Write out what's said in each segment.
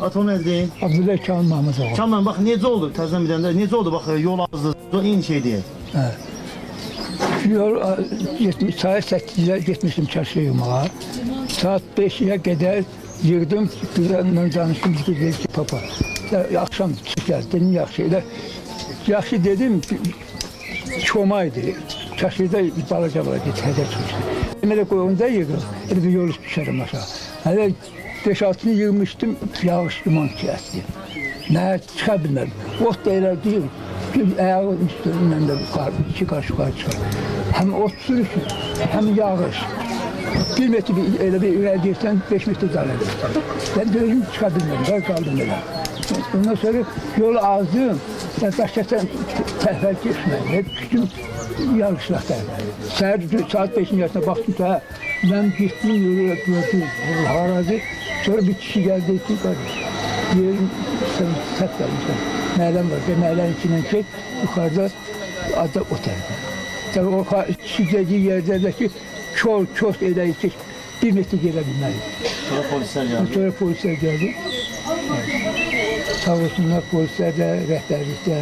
Atam əldə. Abdullah Kamil Mahmudoğlu. Kamil bax necə oldu? Təzədən bir dənə necə oldu? Bax yol azdı. Eyni şey deyil. Hə. Yol 70 saat 8-də getmişdim çarşıya yumağa. Saat 5-yə qədər yığdım. Güzəndən danışdım ki, papa. Axşam çıxar, dedim yaxşı. Elə yaxşı dedim, çomaydı. Çarşıda balaca hədə çıxmışdı. Deməli qoyunda yığır, elə bir yol düşərəm aşağı. Hələ 5-6-nı yığmışdım, yağış duman kəsdi. Nə çıxa bilmədim. Ot da elə deyil, ayağın üstündən də iki qarşı yuxarı çıxar. Həm ot sürüşür, həm yağış. 1 metr elə bir ürək deyirsən, 5 metr dalı edirsən. Ben de özüm çıxa bilmədim, qaldım elə. Ondan sonra yolu azdım, başqasan təhvəl geçmədim. Hep düşdüm yağışlarda. Səhər saat 5-in yaşına baxdım ki, mən getdim yolu gördüm, haradı. Sonra bir kişi geldi ki, qardaş, yerim sen səhv gəlmişsən. Mələm var, mələnin içindən çək, yuxarıda adı otel. Tabii o kişi dediği yerde de ki, çok edeyi çek, 1 metre gelə bilməli. Sonra polisler geldi. Sonra polisler geldi. Sağ olsunlar polisler de, rəhbərlik də.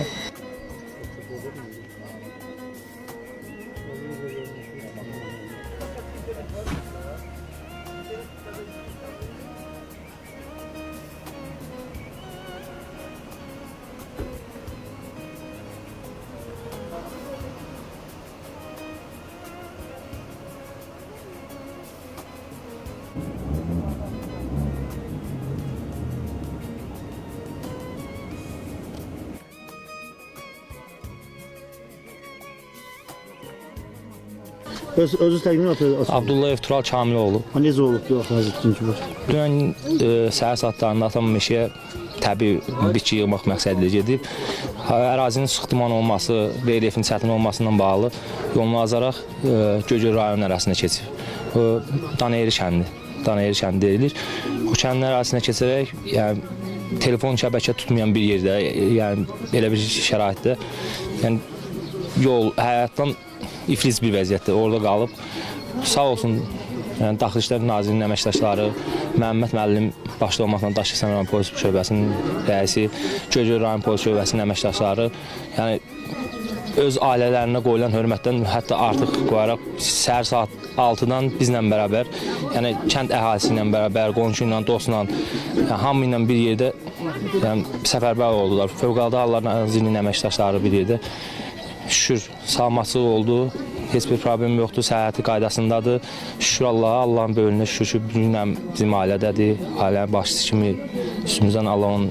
Özü təqdim atıyor. Abdullayev Tural Kamiloğlu. Necə olub bu axırıncı ikinci bu? Dünən səhər saatlarında atam meşəyə təbii bitki yığmaq məqsədilə gedib. Ərazinin sıx duman olması, relyefin çətin olmasından bağlı yolunu azaraq Göygöl rayonu ərazisində keçib. Danayeri kəndi deyilir. Bu kəndin ərazisində keçərək, yəni telefon şəbəkə tutmayan bir yerdə, yəni belə bir şəraitdə, yəni yol həyatdan iflic bir vəziyyətdə orada qalıb. Sağ olsun, yəni Daxili İşlər Nazirliyinin əməkdaşları, Məhəmməd müəllim başda olmaqla Daş Kəsən rayon polis şöbəsinin rəisi, Göygöl rayon polis şöbəsinin əməkdaşları, yəni öz ailələrinə qoyulan hörmətdən hətta artıq qoyaraq səhər saat 6-dan bizlə bərabər, yəni kənd əhalisi ilə bərabər, qonşu ilə, dostla, yəni hamı ilə bir yerdə yəni səfərbər oldular. Fövqəladə Hallar Nazirliyinin əməkdaşları bir yerdə. Şükür, salamatçılıq oldu, heç bir problem yoxdur, səhhəti qaydasındadır. Şükür Allaha, Allahın böyüklüyünə şükür ki, bizim ailədədir, ailənin başçısı kimi üstümüzdən Allah onun